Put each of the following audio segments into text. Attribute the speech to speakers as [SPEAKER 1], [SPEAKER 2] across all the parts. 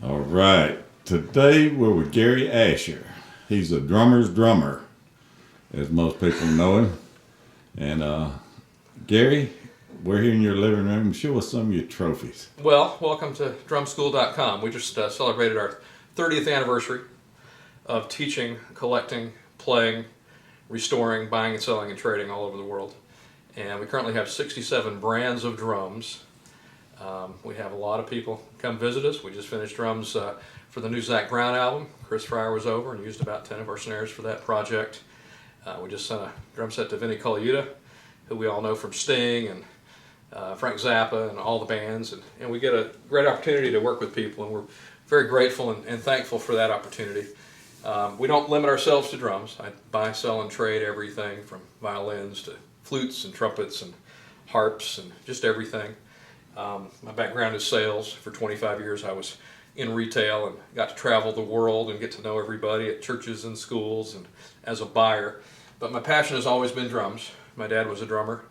[SPEAKER 1] All right, today we're with Gary Asher. He's a drummer's drummer, as most people know him. And Gary, we're here in your living room. Show us some of your trophies.
[SPEAKER 2] Well, welcome to drumschool.com. We just celebrated our 30th anniversary of teaching, collecting, playing, restoring, buying and selling and trading all over the world. And we currently have 67 brands of drums. We have a lot of people come visit us. We just finished drums for the new Zach Brown album. Chris Fryer was over and used about 10 of our snares for that project. We just sent a drum set to Vinny Colaiuta, who we all know from Sting and Frank Zappa and all the bands. And we get a great opportunity to work with people, and we're very grateful and thankful for that opportunity. We don't limit ourselves to drums. I buy, sell, and trade everything from violins to flutes and trumpets and harps and just everything. My background is sales. For 25 years I was in retail and got to travel the world and get to know everybody at churches and schools and as a buyer. But my passion has always been drums. My dad was a drummer.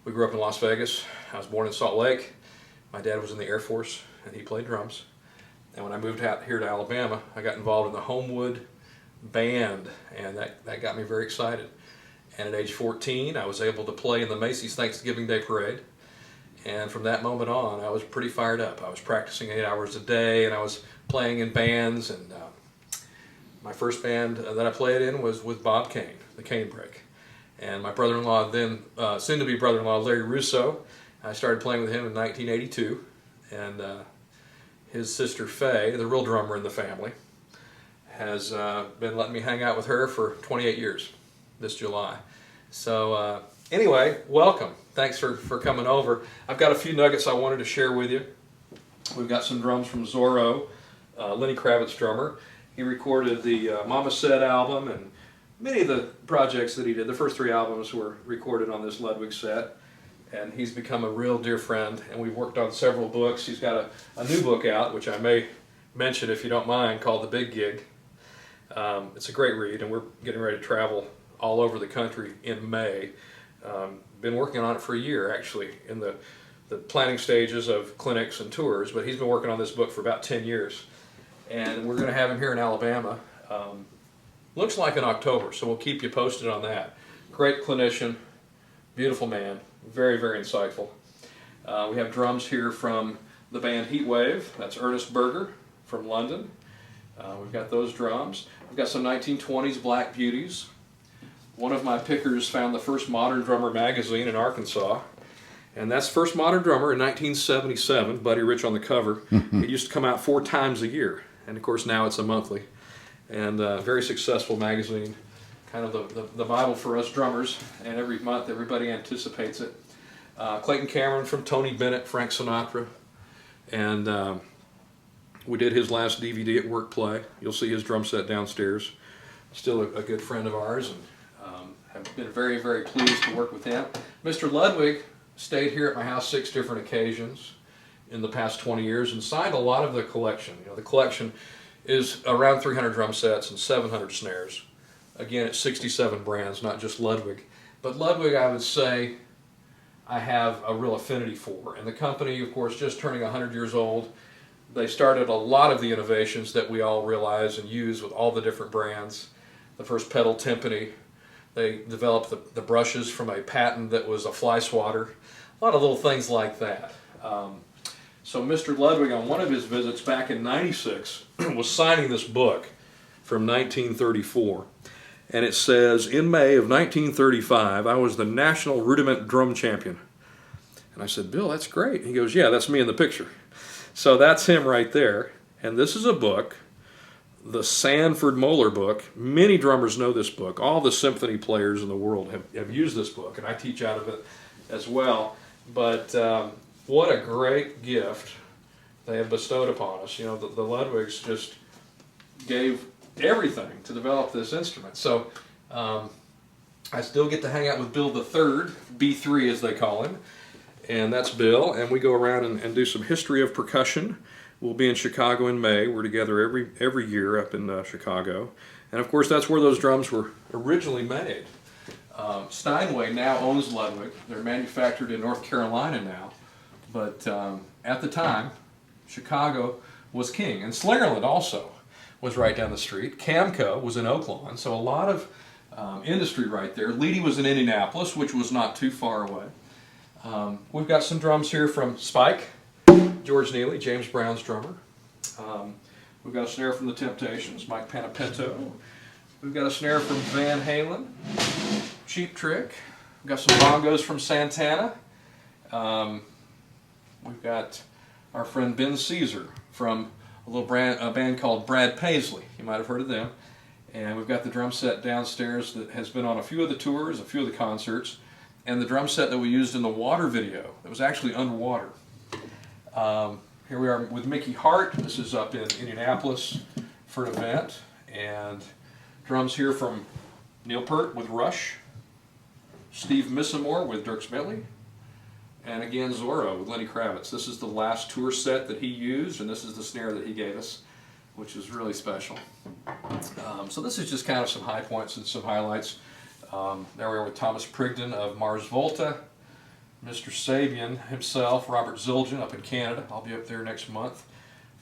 [SPEAKER 2] We grew up in Las Vegas. I was born in Salt Lake. My dad was in the Air Force and he played drums. And when I moved out here to Alabama, I got involved in the Homewood band, and that got me very excited. And at age 14 I was able to play in the Macy's Thanksgiving Day Parade. And from that moment on, I was pretty fired up. I was practicing 8 hours a day, and I was playing in bands. And my first band that I played in was with Bob Kane, the Kane Break. And my brother-in-law, then soon-to-be brother-in-law, Larry Russo, I started playing with him in 1982. And his sister Faye, the real drummer in the family, has been letting me hang out with her for 28 years this July. So anyway, welcome. Thanks for coming over. I've got a few nuggets I wanted to share with you. We've got some drums from Zorro, Lenny Kravitz's drummer. He recorded the Mama Said album, and many of the projects that he did, the first 3 albums were recorded on this Ludwig set. And he's become a real dear friend, and we've worked on several books. He's got a new book out, which I may mention if you don't mind, called The Big Gig. It's a great read, and we're getting ready to travel all over the country in May. Been working on it for a year, actually, in the planning stages of clinics and tours, but he's been working on this book for about 10 years. And we're going to have him here in Alabama. Looks like in October, so we'll keep you posted on that. Great clinician, beautiful man, very, very insightful. We have drums here from the band Heatwave. That's Ernest Berger from London. We've got those drums. We've got some 1920s Black Beauties. One of my pickers found the first Modern Drummer magazine in Arkansas, and that's First Modern Drummer in 1977, Buddy Rich on the cover. It used to come out 4 times a year, and of course now it's a monthly. And very successful magazine, kind of the Bible for us drummers, and every month everybody anticipates it. Clayton Cameron from Tony Bennett, Frank Sinatra, and we did his last DVD at Work Play. You'll see his drum set downstairs. Still a good friend of ours, and have been very, very pleased to work with him. Mr. Ludwig stayed here at my house 6 different occasions in the past 20 years and signed a lot of the collection. You know, the collection is around 300 drum sets and 700 snares. Again, it's 67 brands, not just Ludwig. But Ludwig, I would say, I have a real affinity for. And the company, of course, just turning 100 years old, they started a lot of the innovations that we all realize and use with all the different brands. The first pedal timpani. They developed the brushes from a patent that was a fly swatter. A lot of little things like that. So Mr. Ludwig, on one of his visits back in '96, was signing this book from 1934. And it says, in May of 1935, I was the National Rudiment Drum Champion. And I said, Bill, that's great. He goes, yeah, that's me in the picture. So that's him right there. And this is a book, the Sanford Moeller book. Many drummers know this book. All the symphony players in the world have used this book, and I teach out of it as well. But what a great gift they have bestowed upon us. You know, the Ludwigs just gave everything to develop this instrument. So I still get to hang out with Bill the Third, B3 as they call him, and that's Bill, and we go around and do some history of percussion. We'll be in Chicago in May. We're together every year up in Chicago. And of course that's where those drums were originally made. Steinway now owns Ludwig. They're manufactured in North Carolina now. But at the time, Chicago was king. And Slingerland also was right down the street. Camco was in Oaklawn, so a lot of industry right there. Leedy was in Indianapolis, which was not too far away. We've got some drums here from Spike, George Neely, James Brown's drummer. We've got a snare from the Temptations, Mike Panapinto. We've got a snare from Van Halen, Cheap Trick. We've got some bongos from Santana. We've got our friend Ben Caesar from a band called Brad Paisley. You might have heard of them. And we've got the drum set downstairs that has been on a few of the tours, a few of the concerts, and the drum set that we used in the Water video. It was actually underwater. Here we are with Mickey Hart. This is up in Indianapolis for an event. And drums here from Neil Peart with Rush, Steve Missamore with Dierks Bentley, and again Zorro with Lenny Kravitz. This is the last tour set that he used, and this is the snare that he gave us, which is really special. So this is just kind of some high points and some highlights. There we are with Thomas Prigden of Mars Volta, Mr. Sabian himself, Robert Zildjian up in Canada. I'll be up there next month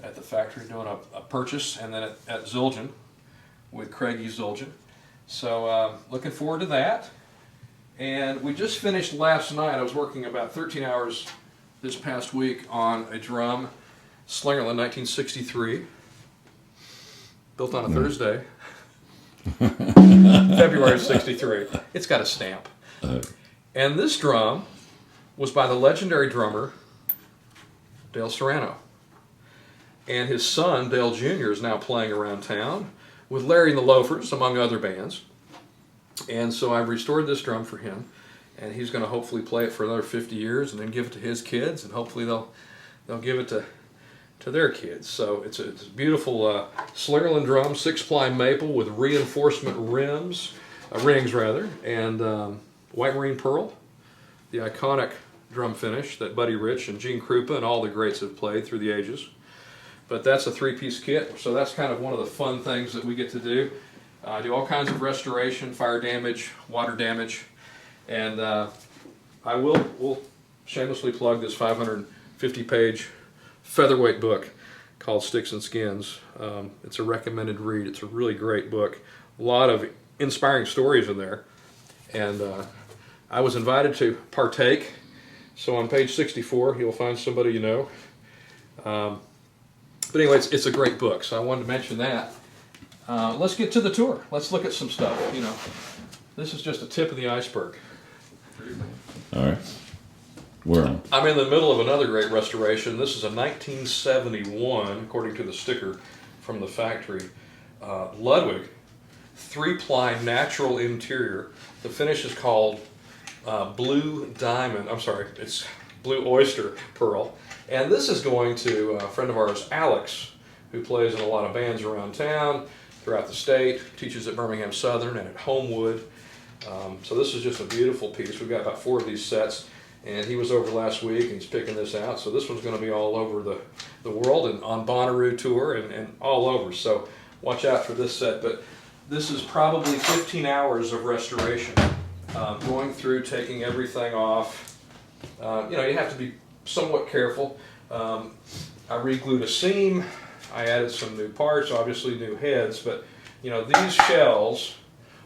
[SPEAKER 2] at the factory doing a purchase, and then at Zildjian with Craigie Zildjian. So looking forward to that. And we just finished last night. I was working about 13 hours this past week on a drum, Slingerland 1963, built on a Thursday, February 63. It's got a stamp. And this drum was by the legendary drummer Dale Serrano. And his son, Dale Jr., is now playing around town with Larry and the Loafers, among other bands. And so I've restored this drum for him, and he's going to hopefully play it for another 50 years and then give it to his kids, and hopefully they'll give it to their kids. So it's a beautiful Slingerland drum, 6-ply maple with reinforcement rings, and white marine pearl, the iconic drum finish that Buddy Rich and Gene Krupa and all the greats have played through the ages. But that's a 3-piece kit, so that's kind of one of the fun things that we get to do. Do all kinds of restoration, fire damage, water damage, and we'll shamelessly plug this 550-page featherweight book called Sticks and Skins. It's a recommended read. It's a really great book. A lot of inspiring stories in there, and I was invited to partake. So on page 64, you'll find somebody you know. But anyway, it's a great book, so I wanted to mention that. Let's get to the tour. Let's look at some stuff. You know, this is just a tip of the iceberg.
[SPEAKER 1] All right. Where on?
[SPEAKER 2] I'm in the middle of another great restoration. This is a 1971, according to the sticker from the factory, Ludwig 3-ply natural interior. The finish is called Blue Diamond. I'm sorry, it's Blue Oyster Pearl. And this is going to a friend of ours, Alex, who plays in a lot of bands around town, throughout the state, teaches at Birmingham Southern and at Homewood. So this is just a beautiful piece. We've got about 4 of these sets, and he was over last week and he's picking this out. So this one's going to be all over the world and on Bonnaroo tour and all over. So watch out for this set. But this is probably 15 hours of restoration, going through, taking everything off. You know, you have to be somewhat careful. I re-glued a seam. I added some new parts, obviously new heads, but you know, these shells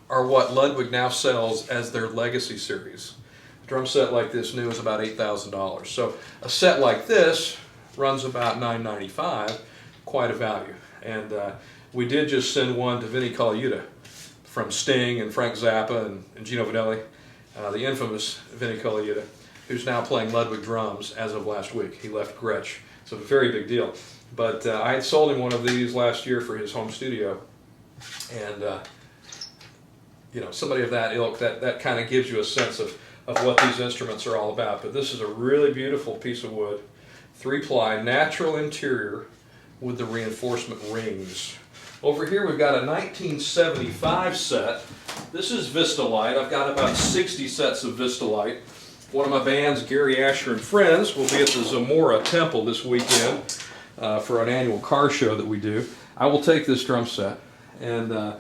[SPEAKER 2] are what Ludwig now sells as their Legacy series. A drum set like this new is about $8,000. So a set like this runs about $995, quite a value. And we did just send one to Vinnie Colaiuta from Sting and Frank Zappa and Gino Vanelli, the infamous Vinnie Colaiuta, who's now playing Ludwig drums as of last week. He left Gretsch. It's a very big deal. But I had sold him one of these last year for his home studio, and you know, somebody of that ilk, that kind of gives you a sense of what these instruments are all about. But this is a really beautiful piece of wood, 3-ply natural interior with the reinforcement rings. Over here we've got a 1975 set. This is Vistalite. I've got about 60 sets of Vistalite. One of my bands, Gary Asher and Friends, will be at the Zamora Temple this weekend for an annual car show that we do. I will take this drum set, and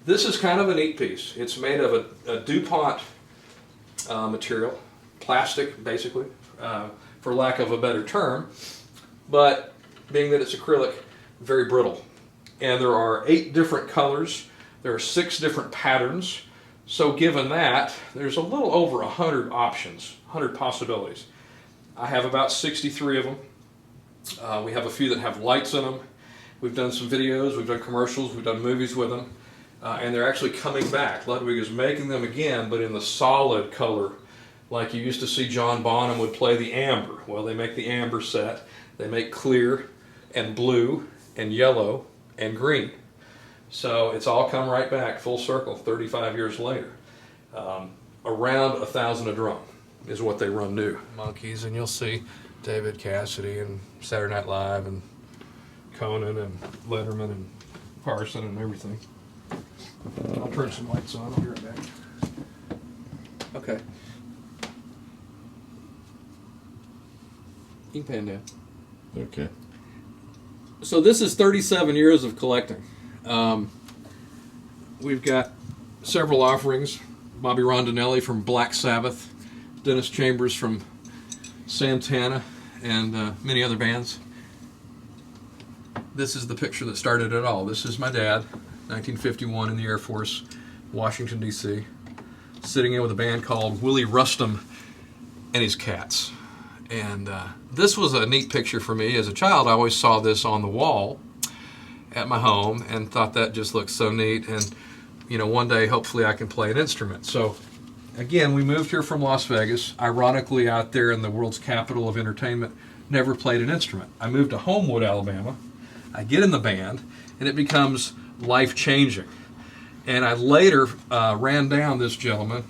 [SPEAKER 2] this is kind of a neat piece. It's made of a DuPont material, plastic basically, for lack of a better term, but being that it's acrylic, very brittle. And there are 8 different colors. There are 6 different patterns. So given that, there's a little over 100 options, 100 possibilities. I have about 63 of them. We have a few that have lights in them. We've done some videos, we've done commercials, we've done movies with them. And they're actually coming back. Ludwig is making them again, but in the solid color, like you used to see John Bonham would play the amber. Well, they make the amber set. They make clear and blue and yellow and green. So it's all come right back full circle 35 years later. Around 1,000 a drum is what they run new. Monkeys, and you'll see David Cassidy and Saturday Night Live and Conan and Letterman and Carson and everything. I'll turn some lights on. I'll be right back. Okay. You can pan down.
[SPEAKER 1] Okay.
[SPEAKER 2] So this is 37 years of collecting. We've got several offerings. Bobby Rondinelli from Black Sabbath, Dennis Chambers from Santana, and many other bands. This is the picture that started it all. This is my dad, 1951 in the Air Force, Washington, D.C., sitting in with a band called Willie Rustum and his Cats. And this was a neat picture for me. As a child, I always saw this on the wall at my home and thought that just looked so neat. And, you know, one day, hopefully, I can play an instrument. So, again, we moved here from Las Vegas. Ironically, out there in the world's capital of entertainment, never played an instrument. I moved to Homewood, Alabama. I get in the band, and it becomes life-changing. And I later ran down this gentleman.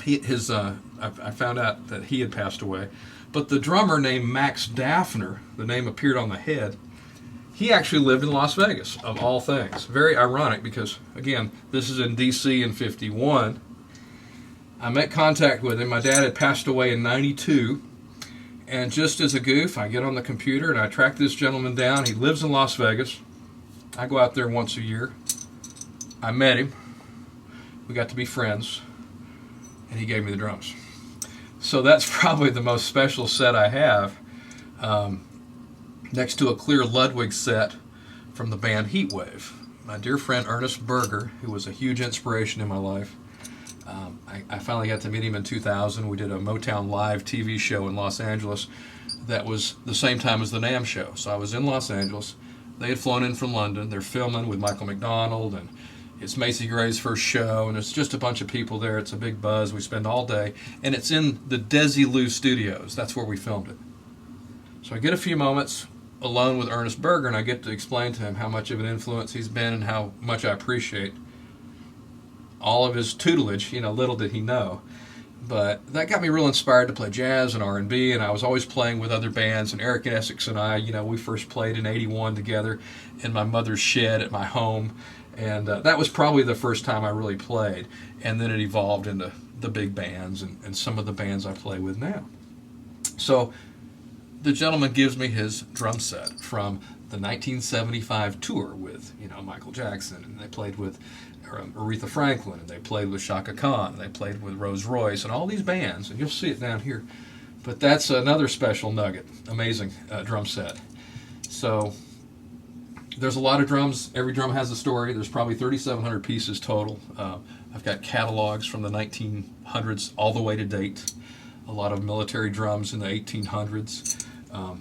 [SPEAKER 2] I found out that he had passed away. But the drummer named Max Daffner, the name appeared on the head, he actually lived in Las Vegas, of all things. Very ironic because, again, this is in D.C. in 51. I met contact with him. My dad had passed away in 92. And just as a goof, I get on the computer and I track this gentleman down. He lives in Las Vegas. I go out there once a year. I met him. We got to be friends. And he gave me the drums. So that's probably the most special set I have, next to a clear Ludwig set from the band Heatwave. My dear friend Ernest Berger, who was a huge inspiration in my life, I finally got to meet him in 2000. We did a Motown Live TV show in Los Angeles that was the same time as the NAMM show. So I was in Los Angeles. They had flown in from London. They're filming with Michael McDonald, and it's Macy Gray's first show, and it's just a bunch of people there. It's a big buzz. We spend all day, and it's in the Desilu Studios. That's where we filmed it. So I get a few moments alone with Ernest Berger, and I get to explain to him how much of an influence he's been and how much I appreciate all of his tutelage. You know, little did he know. But that got me real inspired to play jazz and R&B, and I was always playing with other bands. And Eric and Essex and I, you know, we first played in '81 together in my mother's shed at my home. And that was probably the first time I really played. And then it evolved into the big bands and some of the bands I play with now. So the gentleman gives me his drum set from the 1975 tour with, you know, Michael Jackson. And they played with Aretha Franklin. And they played with Chaka Khan. And they played with Rose Royce and all these bands. And you'll see it down here. But that's another special nugget. Amazing drum set. So there's a lot of drums. Every drum has a story. There's probably 3,700 pieces total. I've got catalogs from the 1900s all the way to date. A lot of military drums in the 1800s.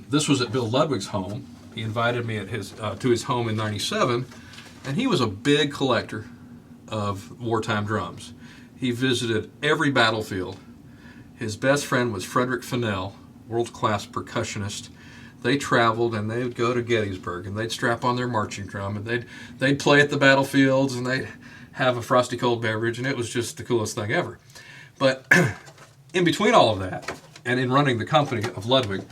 [SPEAKER 2] This was at Bill Ludwig's home. He invited me at to his home in '97, and he was a big collector of wartime drums. He visited every battlefield. His best friend was Frederick Fennell, world-class percussionist. They traveled and they would go to Gettysburg and they'd strap on their marching drum and they'd play at the battlefields and they'd have a frosty cold beverage, and it was just the coolest thing ever. But in between all of that and in running the company of Ludwig,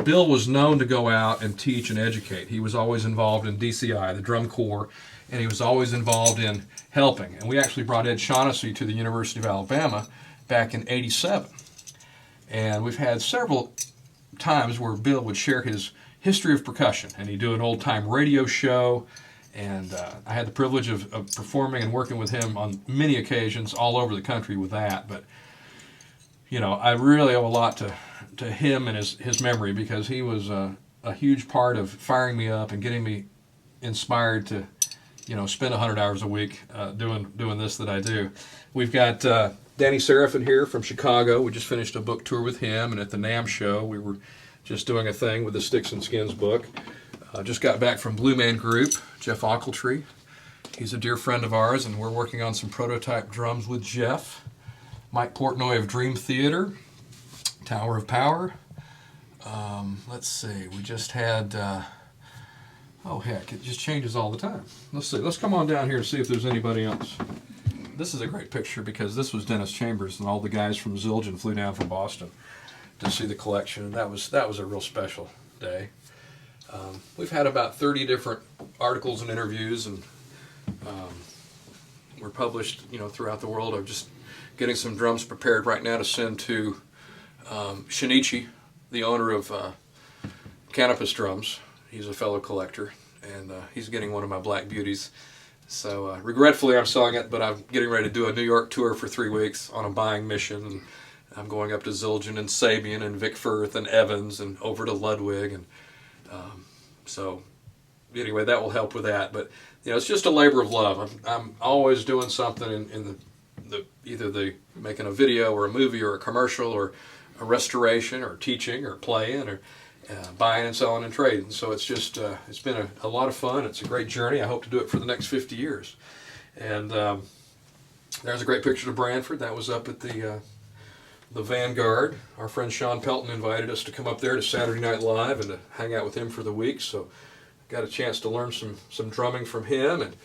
[SPEAKER 2] Bill was known to go out and teach and educate. He was always involved in DCI, the drum corps, and he was always involved in helping. And we actually brought Ed Shaughnessy to the University of Alabama back in '87. And we've had several times where Bill would share his history of percussion, and he'd do an old-time radio show, and I had the privilege of performing and working with him on many occasions all over the country with that. But, you know, I really owe a lot to him and his memory, because he was a a huge part of firing me up and getting me inspired to, spend 100 hours a week doing this that I do. We've got Danny Seraphin here from Chicago. We just finished a book tour with him, and at the NAMM show, we were just doing a thing with the Sticks and Skins book. Just got back from Blue Man Group, Jeff Ochiltree. He's a dear friend of ours, and we're working on some prototype drums with Jeff. Mike Portnoy of Dream Theater, Tower of Power. Let's see, we just had, oh heck, it just changes all the time. Let's see, let's come on down here and see if there's anybody else. This is a great picture because this was Dennis Chambers, and all the guys from Zildjian flew down from Boston to see the collection, and that was a real special day. We've had about 30 different articles and interviews, and we're published, throughout the world. I'm just getting some drums prepared right now to send to Shinichi, the owner of Canopus Drums. He's a fellow collector, and he's getting one of my Black Beauties. So regretfully, I'm selling it, but I'm getting ready to do a New York tour for 3 weeks on a buying mission. And I'm going up to Zildjian and Sabian and Vic Firth and Evans and over to Ludwig, and so anyway, that will help with that. But it's just a labor of love. I'm always doing something in either the making a video or a movie or a commercial or a restoration or teaching or playing or buying and selling and trading. So it's just it's been a lot of fun. It's a great journey. I hope to do it for the next 50 years. And there's a great picture of Branford. That was up at the Vanguard. Our friend Sean Pelton invited us to come up there to Saturday Night Live and to hang out with him for the week. So got a chance to learn some drumming from him. And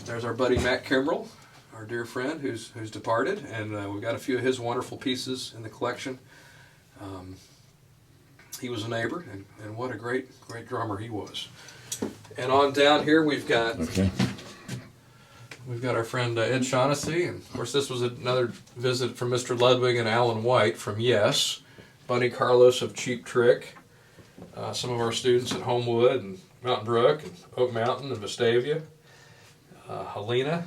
[SPEAKER 2] there's our buddy Matt Kimbrel, our dear friend who's departed, and we've got a few of his wonderful pieces in the collection. He was a neighbor, and what a great drummer he was. And on down here we've got our friend Ed Shaughnessy, and of course this was another visit from Mr. Ludwig and Alan White from Yes, Bunny Carlos of Cheap Trick, some of our students at Homewood and Mountain Brook and Oak Mountain and Vestavia, Helena,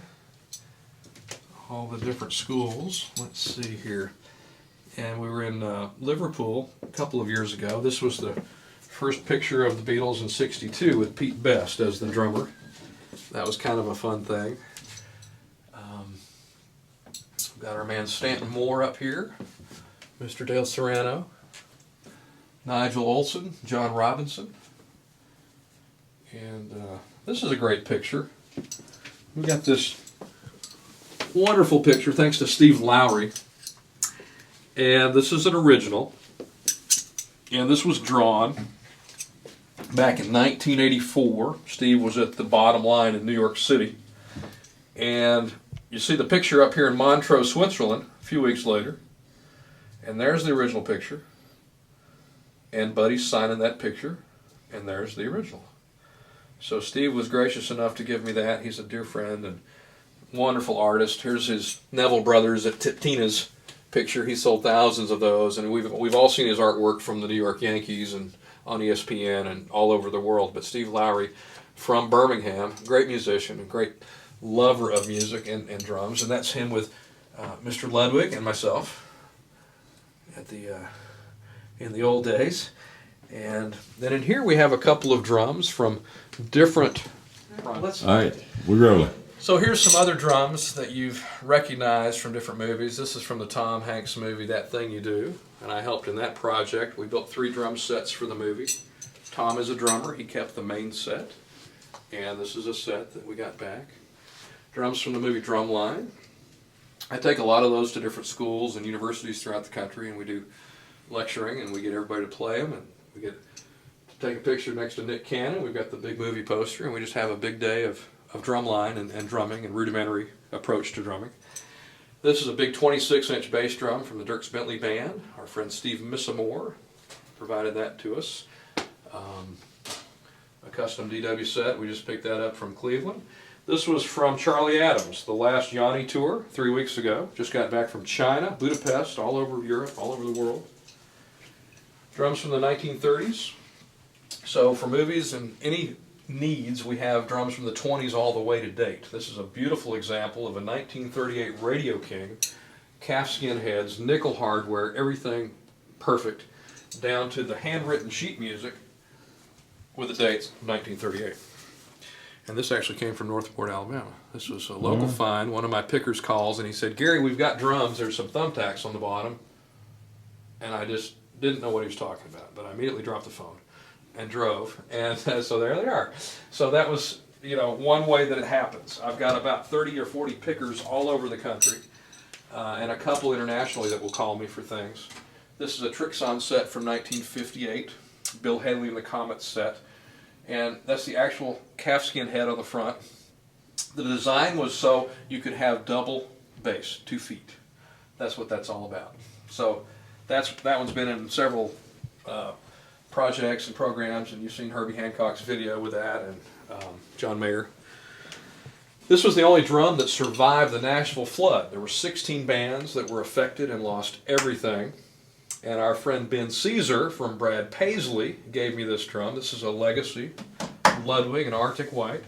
[SPEAKER 2] all the different schools. Let's see here. And we were in Liverpool a couple of years ago. This was the first picture of the Beatles in '62 with Pete Best as the drummer. That was kind of a fun thing. We've got our man Stanton Moore up here, Mr. Dale Serrano, Nigel Olson, John Robinson. And this is a great picture. We got this wonderful picture thanks to Steve Lowry. And this is an original. And this was drawn back in 1984. Steve was at the Bottom Line in New York City. And you see the picture up here in Montreux, Switzerland, a few weeks later. And there's the original picture. And Buddy's signing that picture. And there's the original. So Steve was gracious enough to give me that. He's a dear friend and wonderful artist. Here's his Neville Brothers at Tina's picture. He sold thousands of those, and we've all seen his artwork from the New York Yankees and on ESPN and all over the world. But Steve Lowry from Birmingham, great musician, a great lover of music and drums, and that's him with Mr. Ludwig and myself at in the old days. And then in here we have a couple of drums from different. All
[SPEAKER 1] right, we're rolling.
[SPEAKER 2] So here's some other drums that you've recognized from different movies. This is from the Tom Hanks movie, That Thing You Do, and I helped in that project. We built 3 drum sets for the movie. Tom is a drummer. He kept the main set, and this is a set that we got back. Drums from the movie Drumline. I take a lot of those to different schools and universities throughout the country, and we do lecturing, and we get everybody to play them, and we get to take a picture next to Nick Cannon. We've got the big movie poster, and we just have a big day of drumline and drumming and rudimentary approach to drumming. This is a big 26-inch bass drum from the Dierks Bentley Band. Our friend Steve Missamore provided that to us. A custom DW set. We just picked that up from Cleveland. This was from Charlie Adams, the last Yanni tour 3 weeks ago. Just got back from China, Budapest, all over Europe, all over the world. Drums from the 1930s. So for movies and any needs, we have drums from the 20s all the way to date. This is a beautiful example of a 1938 Radio King, calfskin heads, nickel hardware, everything perfect, down to the handwritten sheet music with the dates 1938. And this actually came from Northport, Alabama. This was a local find. One of my pickers calls and he said, "Gary, we've got drums. There's some thumbtacks on the bottom." And I just didn't know what he was talking about, but I immediately dropped the phone and drove. And so there they are. So that was, one way that it happens. I've got about 30 or 40 pickers all over the country, and a couple internationally that will call me for things. This is a Trixon set from 1958, Bill Haley and the Comets set. And that's the actual calfskin head on the front. The design was so you could have double bass, 2 feet. That's what that's all about. So that one's been in several projects and programs, and you've seen Herbie Hancock's video with that, and John Mayer. This was the only drum that survived the Nashville flood. There were 16 bands that were affected and lost everything. And our friend Ben Caesar from Brad Paisley gave me this drum. This is a Legacy Ludwig, an Arctic White.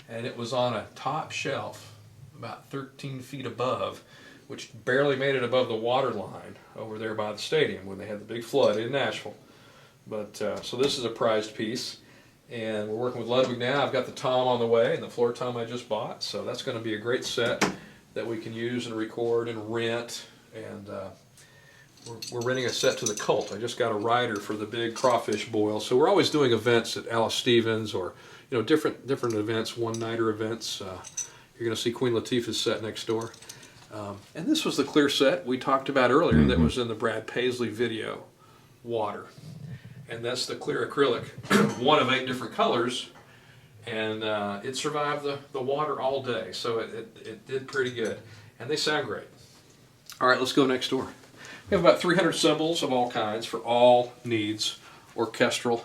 [SPEAKER 2] And it was on a top shelf about 13 feet above, which barely made it above the water line over there by the stadium when they had the big flood in Nashville. But so this is a prized piece. And we're working with Ludwig now. I've got the tom on the way and the floor tom I just bought. So that's going to be a great set that we can use and record and rent. And we're renting a set to the Cult. I just got a rider for the big crawfish boil. So we're always doing events at Alice Stevens or different events, one-nighter events. You're going to see Queen Latifah's set next door. And this was the clear set we talked about earlier that was in the Brad Paisley video, Water. And that's the clear acrylic, one of 8 different colors. And it survived the water all day. So it did pretty good. And they sound great. All right, let's go next door. We have about 300 cymbals of all kinds for all needs. Orchestral,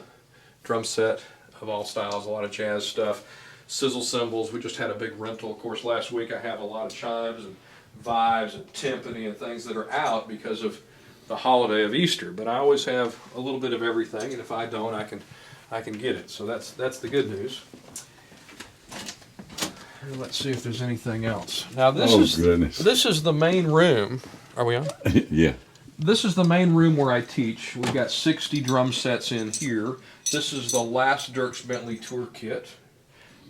[SPEAKER 2] drum set of all styles, a lot of jazz stuff. Sizzle cymbals, we just had a big rental. Of course, last week I have a lot of chimes and vibes and timpani and things that are out because of the holiday of Easter. But I always have a little bit of everything, and if I don't, I can get it. So that's the good news. Let's see if there's anything else. Now this is the main room. Are we on?
[SPEAKER 1] Yeah.
[SPEAKER 2] This is the main room where I teach. We've got 60 drum sets in here. This is the last Dierks Bentley tour kit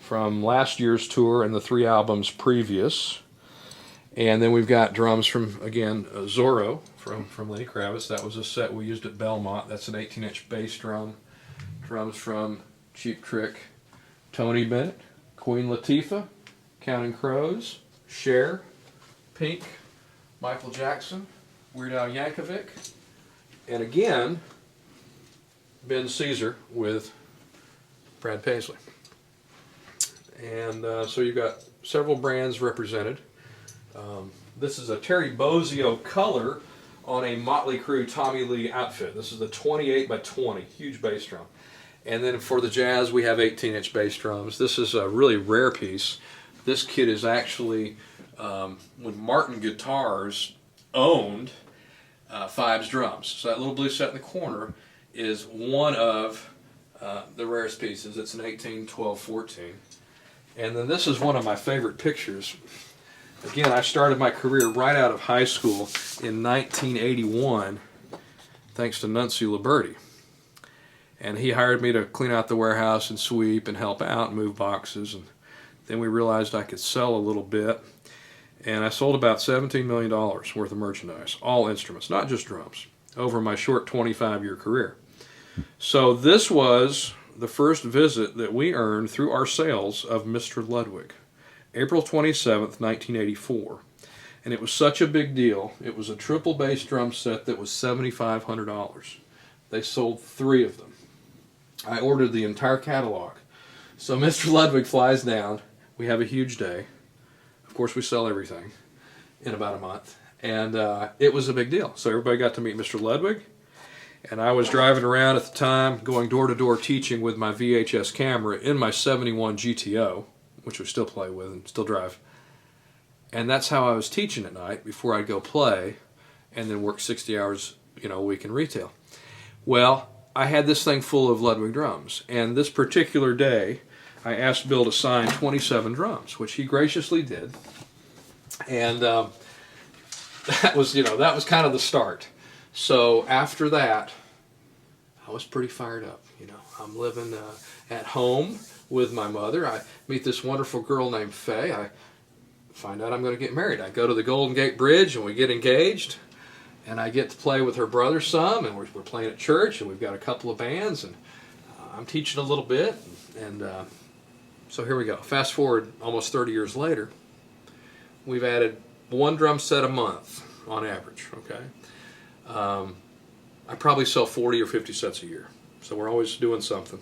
[SPEAKER 2] from last year's tour and the 3 albums previous. And then we've got drums from, again, Zorro from Lenny Kravitz. That was a set we used at Belmont. That's an 18-inch bass drum. Drums from Cheap Trick, Tony Bennett, Queen Latifah, Counting Crows, Cher, Pink, Michael Jackson, Weird Al Yankovic, and again, Ben Caesar with Brad Paisley. And so you've got several brands represented. This is a Terry Bozzio color on a Motley Crue Tommy Lee outfit. This is the 28 by 20, huge bass drum. And then for the jazz, we have 18-inch bass drums. This is a really rare piece. This kit is actually, when Martin Guitars owned Five's drums. So that little blue set in the corner is one of the rarest pieces. It's an 18, 12, 14. And then this is one of my favorite pictures. Again, I started my career right out of high school in 1981, thanks to Nuncio Liberti. And he hired me to clean out the warehouse and sweep and help out and move boxes. And then we realized I could sell a little bit. And I sold about $17 million worth of merchandise, all instruments, not just drums, over my short 25-year career. So this was the first visit that we earned through our sales of Mr. Ludwig, April 27th, 1984. And it was such a big deal. It was a triple bass drum set that was $7,500. They sold 3 of them. I ordered the entire catalog. So Mr. Ludwig flies down. We have a huge day. Of course, we sell everything in about a month. And it was a big deal. So everybody got to meet Mr. Ludwig. And I was driving around at the time, going door-to-door teaching with my VHS camera in my 71 GTO, which we still play with and still drive. And that's how I was teaching at night before I'd go play and then work 60 hours a week in retail. Well, I had this thing full of Ludwig drums. And this particular day, I asked Bill to sign 27 drums, which he graciously did. And that was kind of the start. So after that, I was pretty fired up. You know, I'm living at home with my mother. I meet this wonderful girl named Faye. I find out I'm going to get married. I go to the Golden Gate Bridge and we get engaged. And I get to play with her brother some, and we're playing at church, and we've got a couple of bands, and I'm teaching a little bit. And so here we go. Fast forward almost 30 years later, we've added one drum set a month on average, okay? I probably sell 40 or 50 sets a year. So we're always doing something.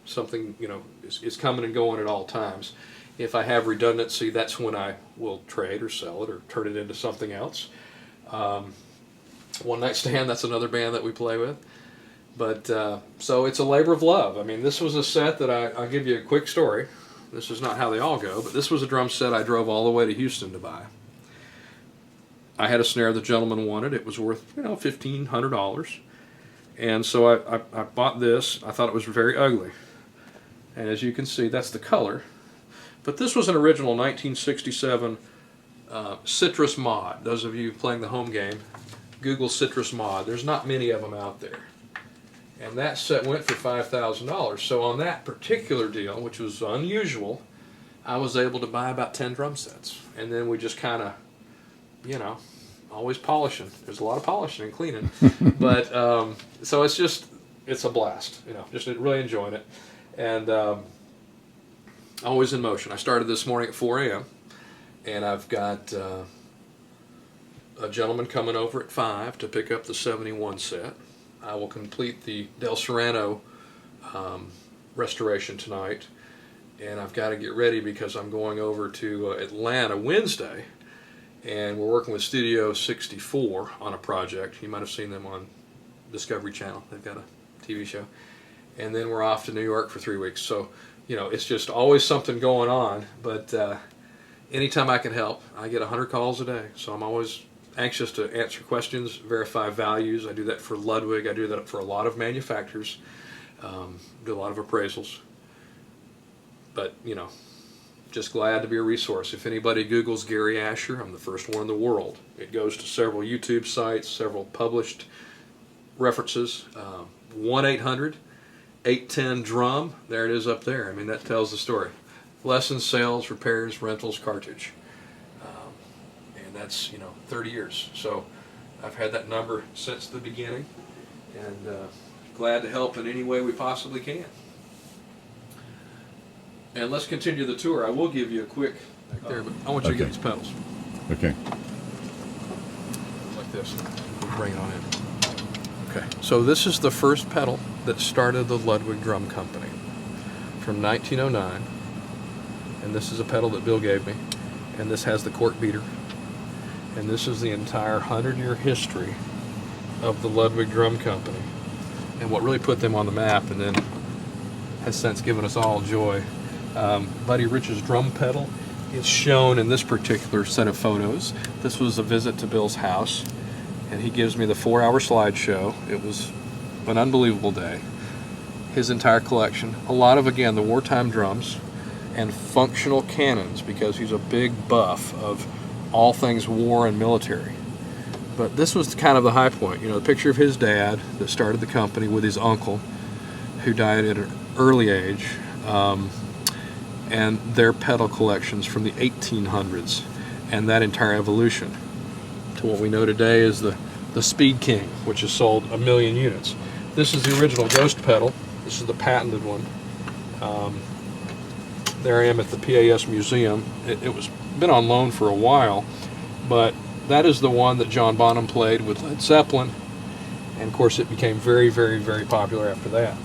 [SPEAKER 2] Something, you know, is coming and going at all times. If I have redundancy, that's when I will trade or sell it or turn it into something else. One Night Stand, that's another band that we play with. But, so it's a labor of love. I mean, this was a set that I'll give you a quick story. This is not how they all go, but this was a drum set I drove all the way to Houston to buy. I had a snare the gentleman wanted. It was worth, you know, $1,500. And so I bought this. I thought it was very ugly. And as you can see, that's the color. But this was an original 1967 Citrus Mod. Those of you playing the home game, Google Citrus Mod. There's not many of them out there. And that set went for $5,000. So on that particular deal, which was unusual, I was able to buy about 10 drum sets. And then we just kind of, you know, always polishing. There's a lot of polishing and cleaning. But, so it's a blast, you know, just really enjoying it. And always in motion. I started this morning at 4 a.m. and I've got a gentleman coming over at 5 to pick up the 71 set. I will complete the Del Serrano restoration tonight, and I've got to get ready because I'm going over to Atlanta Wednesday, and we're working with Studio 64 on a project. You might have seen them on Discovery Channel. They've got a TV show. And then we're off to New York for 3 weeks. So, you know, it's just always something going on, but anytime I can help, I get 100 calls a day, so I'm always anxious to answer questions, verify values. I do that for Ludwig. I do that for a lot of manufacturers. Do a lot of appraisals. But, you know, just glad to be a resource. If anybody Googles Gary Asher, I'm the first one in the world. It goes to several YouTube sites, several published references. 1-800-810-DRUM. There it is up there. I mean, that tells the story. Lessons, sales, repairs, rentals, cartridge. And that's, you know, 30 years. So I've had that number since the beginning, and glad to help in any way we possibly can. And let's continue the tour. I will give you a quick back there, but I want you to get these pedals.
[SPEAKER 1] Okay.
[SPEAKER 2] Like this. We'll bring it on in. Okay. So this is the first pedal that started the Ludwig Drum Company from 1909. And this is a pedal that Bill gave me. And this has the cork beater. And this is the entire 100-year history of the Ludwig Drum Company. And what really put them on the map and then has since given us all joy. Buddy Rich's drum pedal is shown in this particular set of photos. This was a visit to Bill's house, and he gives me the 4-hour slideshow. It was an unbelievable day. His entire collection, a lot of, again, the wartime drums and functional cannons, because he's a big buff of all things war and military. But this was kind of the high point. You know, the picture of his dad that started the company with his uncle, who died at an early age, and their pedal collections from the 1800s, and that entire evolution to what we know today is the Speed King, which has sold 1 million units. This is the original Ghost pedal. This is the patented one. There I am at the PAS Museum. It was been on loan for a while, but that is the one that John Bonham played with Led Zeppelin, and of course it became very, very, very popular after that.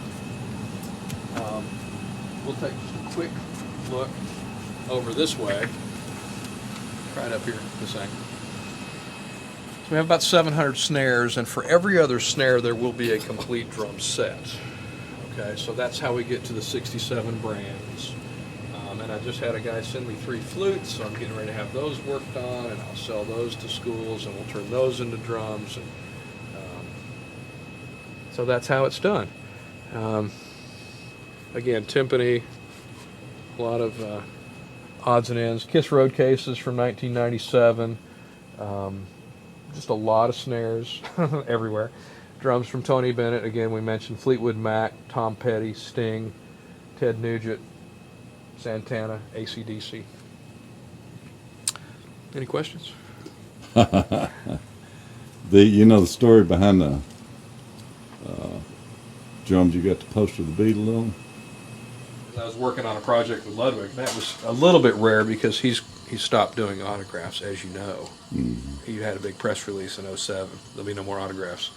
[SPEAKER 2] We'll take just a quick look over this way, right up here this angle. So we have about 700 snares, and for every other snare there will be a complete drum set. Okay, so that's how we get to the 67 brands. And I just had a guy send me 3 flutes, so I'm getting ready to have those worked on, and I'll sell those to schools, and we'll turn those into drums. And so that's how it's done. Again, timpani, a lot of odds and ends. Kiss Road cases from 1997. Just a lot of snares everywhere. Drums from Tony Bennett. Again, we mentioned Fleetwood Mac, Tom Petty, Sting, Ted Nugent, Santana, AC/DC. Any questions?
[SPEAKER 1] You know the story behind the drums you got the poster of the Beatle on?
[SPEAKER 2] I was working on a project with Ludwig. That was a little bit rare because he stopped doing autographs, as you know.
[SPEAKER 1] Mm-hmm.
[SPEAKER 2] He had a big press release in '07. There'll be no more autographs.